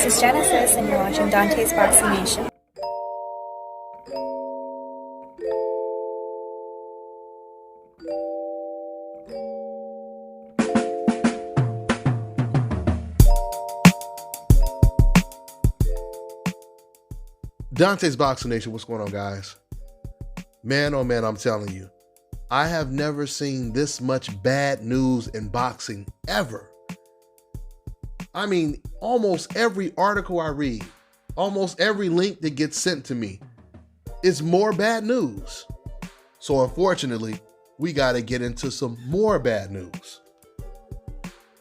This is Genesis, and you're watching Dante's Boxing Nation. Dante's Boxing Nation, what's going on, guys? Man, oh man, I'm telling you, I have never seen this much bad news in boxing ever. I mean, almost every article I read, almost every link that gets sent to me is more bad news. So unfortunately, we got to get into some more bad news.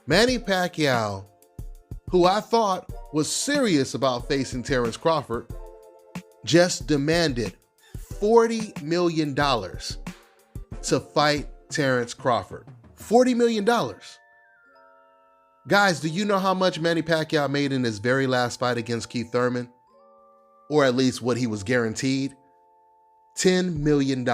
Manny Pacquiao, who I thought was serious about facing Terence Crawford, just demanded $40 million to fight Terence Crawford. $40 million. Guys, do you know how much Manny Pacquiao made in his very last fight against Keith Thurman? Or at least what he was guaranteed? $10 million.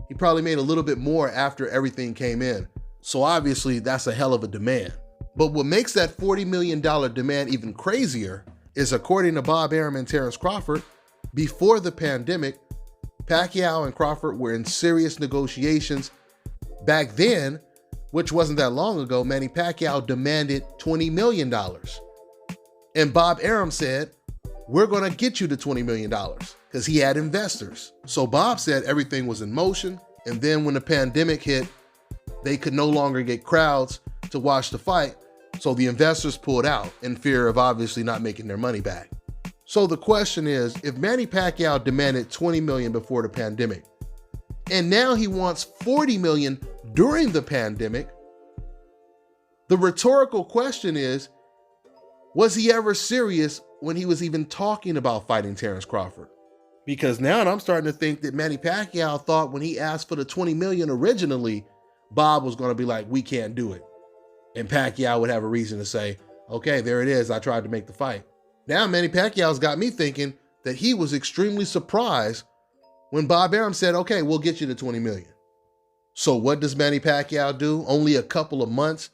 He probably made a little bit more after everything came in. So obviously that's a hell of a demand. But what makes that $40 million demand even crazier is, according to Bob Arum and Terence Crawford, before the pandemic, Pacquiao and Crawford were in serious negotiations. Back then, which wasn't that long ago, Manny Pacquiao demanded $20 million. And Bob Arum said, we're going to get you the $20 million, because he had investors. So Bob said everything was in motion. And then when the pandemic hit, they could no longer get crowds to watch the fight. So the investors pulled out in fear of obviously not making their money back. So the question is, if Manny Pacquiao demanded $20 million before the pandemic, and now he wants $40 million during the pandemic, the rhetorical question is, was he ever serious when he was even talking about fighting Terence Crawford? Because now I'm starting to think that Manny Pacquiao thought when he asked for the $20 million originally, Bob was going to be like, we can't do it. And Pacquiao would have a reason to say, okay, there it is, I tried to make the fight. Now Manny Pacquiao's got me thinking that he was extremely surprised when Bob Arum said, okay, we'll get you the $20 million. So what does Manny Pacquiao do? Only a couple of months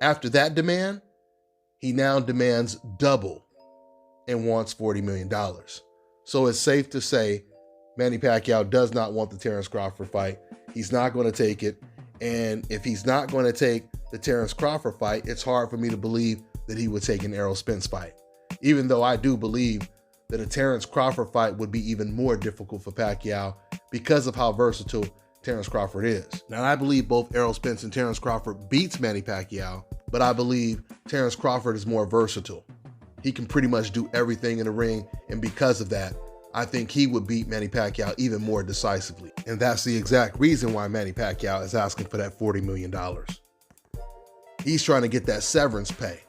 after that demand, he now demands double and wants $40 million. So it's safe to say Manny Pacquiao does not want the Terence Crawford fight. He's not going to take it. And if he's not going to take the Terence Crawford fight, it's hard for me to believe that he would take an Errol Spence fight. Even though I do believe that a Terence Crawford fight would be even more difficult for Pacquiao because of how versatile Terence Crawford is. Now, I believe both Errol Spence and Terence Crawford beats Manny Pacquiao, but I believe Terence Crawford is more versatile. He can pretty much do everything in the ring, and because of that, I think he would beat Manny Pacquiao even more decisively. And that's the exact reason why Manny Pacquiao is asking for that $40 million. He's trying to get that severance pay,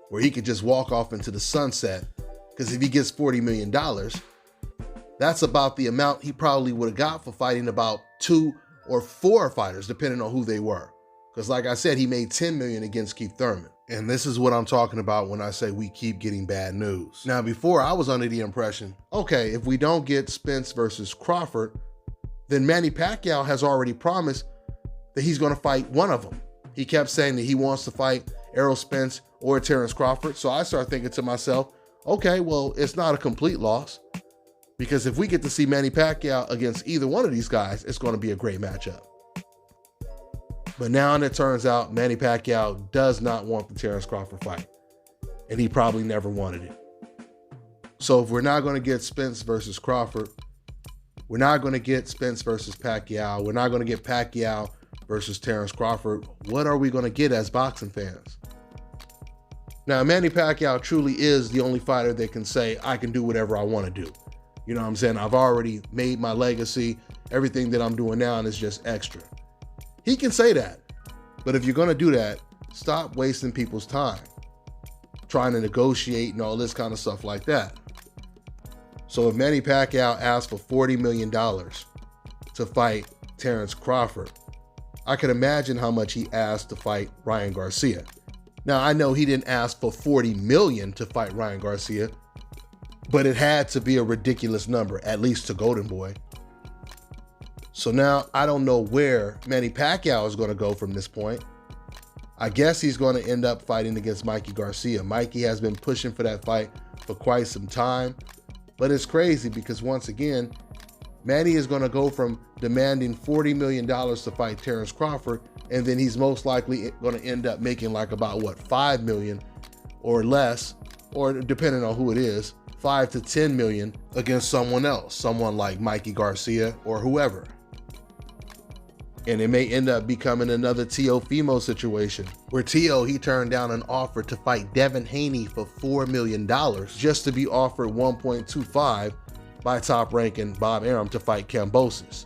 where he could just walk off into the sunset, because if he gets $40 million, that's about the amount he probably would have got for fighting about 2 or 4 fighters, depending on who they were. Because like I said, he made $10 million against Keith Thurman. And this is what I'm talking about when I say we keep getting bad news. Now, before I was under the impression, okay, if we don't get Spence versus Crawford, then Manny Pacquiao has already promised that he's going to fight one of them. He kept saying that he wants to fight Errol Spence or Terence Crawford. So I started thinking to myself, okay, well, it's not a complete loss, because if we get to see Manny Pacquiao against either one of these guys, it's going to be a great matchup. But now it turns out Manny Pacquiao does not want the Terence Crawford fight, and he probably never wanted it. So if we're not going to get Spence versus Crawford, we're not going to get Spence versus Pacquiao, we're not going to get Pacquiao versus Terence Crawford, what are we going to get as boxing fans? Now, Manny Pacquiao truly is the only fighter that can say, I can do whatever I want to do. You know what I'm saying? I've already made my legacy. Everything that I'm doing now is just extra. He can say that. But if you're going to do that, stop wasting people's time trying to negotiate and all this kind of stuff like that. So if Manny Pacquiao asked for $40 million to fight Terence Crawford, I can imagine how much he asked to fight Ryan Garcia. Now, I know he didn't ask for $40 million to fight Ryan Garcia, but it had to be a ridiculous number, at least to Golden Boy. So now I don't know where Manny Pacquiao is going to go from this point. I guess he's going to end up fighting against Mikey Garcia. Mikey has been pushing for that fight for quite some time, but it's crazy because once again, Manny is going to go from demanding $40 million to fight Terence Crawford, and then he's most likely going to end up making like about what, $5 million or less, or depending on who it is, $5 to $10 million against someone else, someone like Mikey Garcia or whoever. And it may end up becoming another Teofimo situation where Teo, he turned down an offer to fight Devin Haney for $4 million just to be offered 1.25 by top-ranking Bob Arum to fight Kambosos.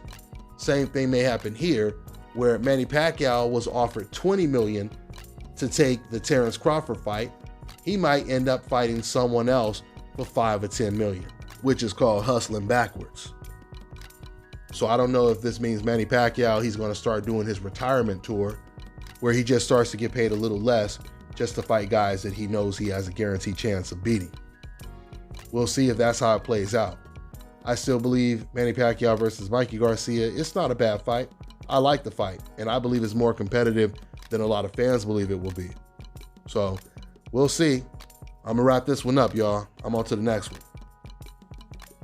Same thing may happen here where Manny Pacquiao was offered $20 million to take the Terence Crawford fight. He might end up fighting someone else for $5 or $10 million, which is called hustling backwards. So I don't know if this means Manny Pacquiao, he's going to start doing his retirement tour where he just starts to get paid a little less just to fight guys that he knows he has a guaranteed chance of beating. We'll see if that's how it plays out. I still believe Manny Pacquiao versus Mikey Garcia, it's not a bad fight. I like the fight, and I believe it's more competitive than a lot of fans believe it will be. So we'll see. I'm going to wrap this one up, y'all. I'm on to the next one.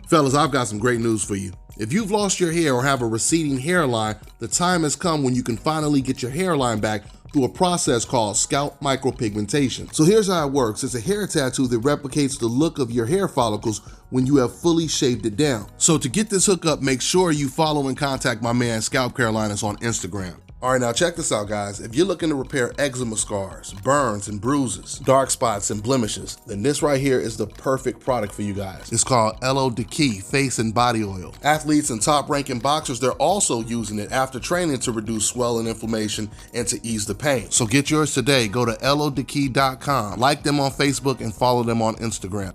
Fellas, I've got some great news for you. If you've lost your hair or have a receding hairline, the time has come when you can finally get your hairline back through a process called scalp micropigmentation. So here's how it works. It's a hair tattoo that replicates the look of your hair follicles when you have fully shaved it down. So to get this hookup, make sure you follow and contact my man Scalp Carolinas on Instagram. All right, now check this out, guys. If you're looking to repair eczema scars, burns and bruises, dark spots and blemishes, then this right here is the perfect product for you guys. It's called Elo de Key Face and Body Oil. Athletes and top-ranking boxers, they're also using it after training to reduce swelling, inflammation, and to ease the pain. So get yours today. Go to elodekey.com, like them on Facebook, and follow them on Instagram.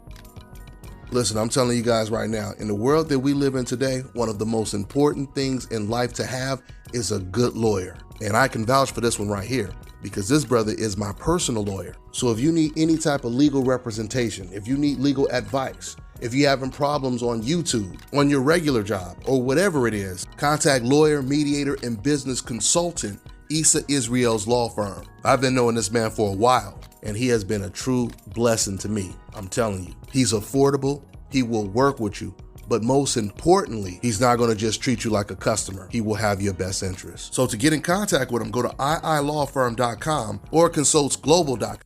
Listen, I'm telling you guys right now, in the world that we live in today, one of the most important things in life to have is a good lawyer. And I can vouch for this one right here because this brother is my personal lawyer. So if you need any type of legal representation, if you need legal advice, if you're having problems on YouTube, on your regular job, or whatever it is, contact lawyer, mediator, and business consultant Issa Israel's law firm. I've been knowing this man for a while, and he has been a true blessing to me. I'm telling you, he's affordable, he will work with you, but most importantly, he's not going to just treat you like a customer. He will have your best interest. So to get in contact with him, go to iilawfirm.com or consultsglobal.com.